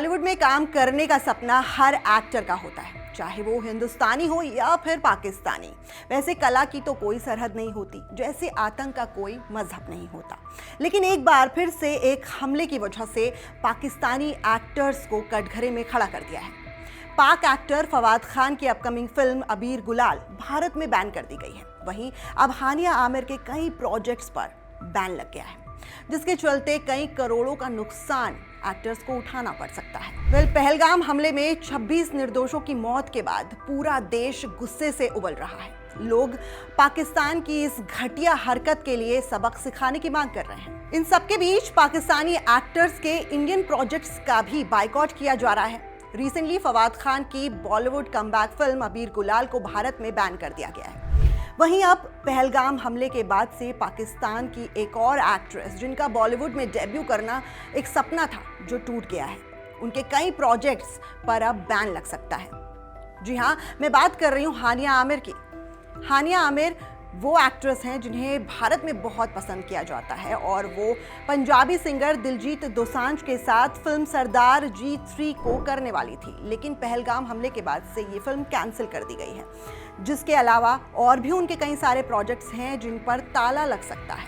बॉलीवुड में काम करने का सपना हर एक्टर का होता है, चाहे वो हिंदुस्तानी हो या फिर पाकिस्तानी। वैसे कला की तो कोई सरहद नहीं होती, जैसे आतंक का कोई मजहब नहीं होता। लेकिन एक बार फिर से एक हमले की वजह से पाकिस्तानी एक्टर्स को कटघरे में खड़ा कर दिया है। पाक एक्टर फवाद खान की अपकमिंग फिल्म अबीर गुलाल भारत में बैन कर दी गई है। वहीं अब हानिया आमिर के कई प्रोजेक्ट्स पर बैन लग गया है, जिसके चलते कई करोड़ों का नुकसान एक्टर्स को उठाना पड़ सकता है। पहलगाम हमले में 26 निर्दोषों की मौत के बाद पूरा देश गुस्से से उबल रहा है। लोग पाकिस्तान की इस घटिया हरकत के लिए सबक सिखाने की मांग कर रहे हैं। इन सबके बीच पाकिस्तानी एक्टर्स के इंडियन प्रोजेक्ट्स का भी बाइकआउट किया जा रहा है। रिसेंटली फवाद खान की बॉलीवुड कमबैक फिल्म अबीर गुलाल को भारत में बैन कर दिया गया है। वहीं अब पहलगाम हमले के बाद से पाकिस्तान की एक और एक्ट्रेस, जिनका बॉलीवुड में डेब्यू करना एक सपना था, जो टूट गया है, उनके कई प्रोजेक्ट्स पर अब बैन लग सकता है। जी हाँ, मैं बात कर रही हूँ हानिया आमिर की। हानिया आमिर वो एक्ट्रेस हैं जिन्हें भारत में बहुत पसंद किया जाता है और वो पंजाबी सिंगर दिलजीत दोसांझ के साथ फिल्म सरदार G3 को करने वाली थी, लेकिन पहलगाम हमले के बाद से ये फिल्म कैंसिल कर दी गई है। जिसके अलावा और भी उनके कई सारे प्रोजेक्ट्स हैं जिन पर ताला लग सकता है,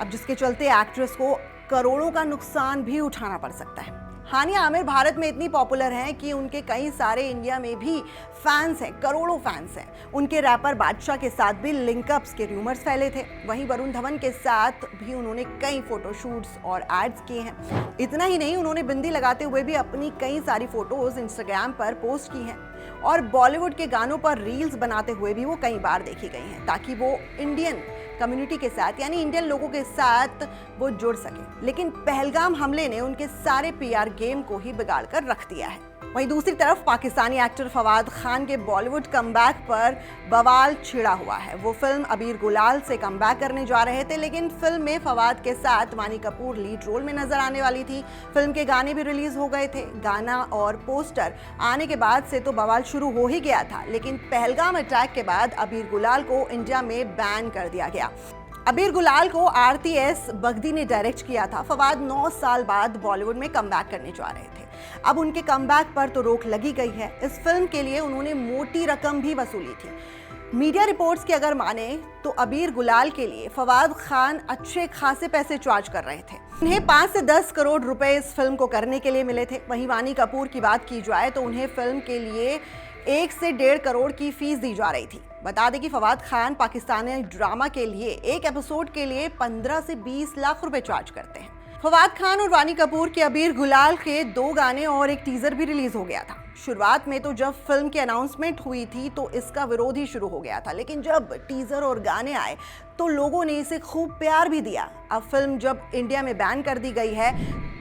अब जिसके चलते एक्ट्रेस को करोड़ों का नुकसान भी उठाना पड़ सकता है। हानिया आमिर भारत में इतनी पॉपुलर हैं कि उनके कई सारे इंडिया में भी फैंस हैं, करोड़ों फैंस हैं। उनके रैपर बादशाह के साथ भी लिंकअप्स के रूमर्स फैले थे। वहीं वरुण धवन के साथ भी उन्होंने कई फोटोशूट्स और एड्स किए हैं। इतना ही नहीं, उन्होंने बिंदी लगाते हुए भी अपनी कई सारी फोटोज इंस्टाग्राम पर पोस्ट की हैं और बॉलीवुड के गानों पर रील्स बनाते हुए भी वो कई बार देखी गई हैं, ताकि वो इंडियन कम्युनिटी के साथ, यानी इंडियन लोगों के साथ वो जुड़ सके। लेकिन पहलगाम हमले ने उनके सारे पीआर गेम को ही बिगाड़ कर रख दिया है। वहीं दूसरी तरफ पाकिस्तानी एक्टर फवाद खान के बॉलीवुड कमबैक पर बवाल छिड़ा हुआ है। वो फिल्म अबीर गुलाल से कमबैक करने जा रहे थे, लेकिन फिल्म में फवाद के साथ वानी कपूर लीड रोल में नजर आने वाली थी। फिल्म के गाने भी रिलीज हो गए थे। गाना और पोस्टर आने के बाद से तो बवाल शुरू हो ही गया था, लेकिन पहलगाम अटैक के बाद अबीर गुलाल को इंडिया में बैन कर दिया गया। अबीर गुलाल को RTS बगदी ने डायरेक्ट किया था। फवाद 9 साल बाद बॉलीवुड में कमबैक करने जा रहे थे। अब उनके कमबैक पर तो रोक लगी गई है। इस फिल्म के लिए उन्होंने मोटी रकम भी वसूली थी। मीडिया रिपोर्ट्स की अगर माने तो अबीर गुलाल के लिए फवाद खान अच्छे खासे पैसे चार्ज कर रहे थे। उन्हें 5 से 10 करोड़ रुपए इस फिल्म को करने के लिए मिले थे। वहीं वानी कपूर की बात की जाए तो उन्हें फिल्म के लिए 1 से 1.5 करोड़ की फीस दी जा रही थी। बता दें कि फवाद खान पाकिस्तानी ड्रामा के लिए एक एपिसोड के लिए 15 से 20 लाख रुपए चार्ज करते हैं। फवाद खान और वानी कपूर के अबीर गुलाल के 2 गाने और एक टीजर भी रिलीज हो गया था। शुरुआत में तो जब फिल्म की अनाउंसमेंट हुई थी तो इसका विरोध ही शुरू हो गया था, लेकिन जब टीजर और गाने आए तो लोगों ने इसे खूब प्यार भी दिया। अब फिल्म जब इंडिया में बैन कर दी गई है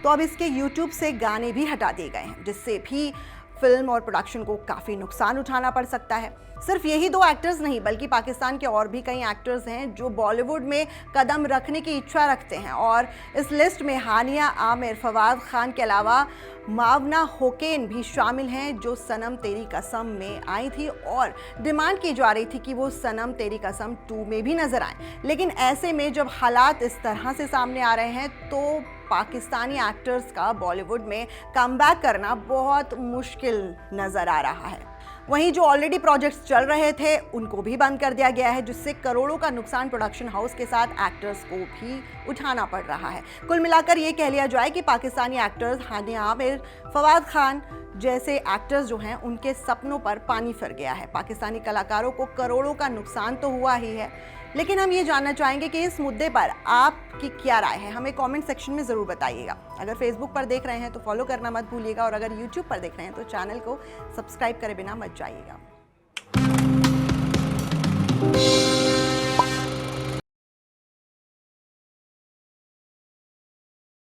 तो अब इसके यूट्यूब से गाने भी हटा दिए गए हैं, जिससे भी फिल्म और प्रोडक्शन को काफ़ी नुकसान उठाना पड़ सकता है। सिर्फ यही 2 एक्टर्स नहीं, बल्कि पाकिस्तान के और भी कई एक्टर्स हैं जो बॉलीवुड में कदम रखने की इच्छा रखते हैं और इस लिस्ट में हानिया आमिर, फवाद खान के अलावा मावना होकेन भी शामिल हैं, जो सनम तेरी कसम में आई थी और डिमांड की जा रही थी कि वो सनम तेरी कसम 2 में भी नजर आए। लेकिन ऐसे में जब हालात इस तरह से सामने आ रहे हैं तो पाकिस्तानी एक्टर्स का बॉलीवुड में कमबैक करना बहुत मुश्किल नजर आ रहा है। वहीं जो ऑलरेडी प्रोजेक्ट्स चल रहे थे उनको भी बंद कर दिया गया है, जिससे करोड़ों का नुकसान प्रोडक्शन हाउस के साथ एक्टर्स को भी उठाना पड़ रहा है। कुल मिलाकर ये कह लिया जाए कि पाकिस्तानी एक्टर्स हानिया आमिर, फवाद खान जैसे एक्टर्स जो हैं उनके सपनों पर पानी फिर गया है। पाकिस्तानी कलाकारों को करोड़ों का नुकसान तो हुआ ही है, लेकिन हम ये जानना चाहेंगे कि इस मुद्दे पर आपकी क्या राय है। हमें कमेंट सेक्शन में ज़रूर बताइएगा। अगर फेसबुक पर देख रहे हैं तो फॉलो करना मत भूलिएगा और अगर यूट्यूब पर देख रहे हैं तो चैनल को सब्सक्राइब करे बिना मत जाइएगा।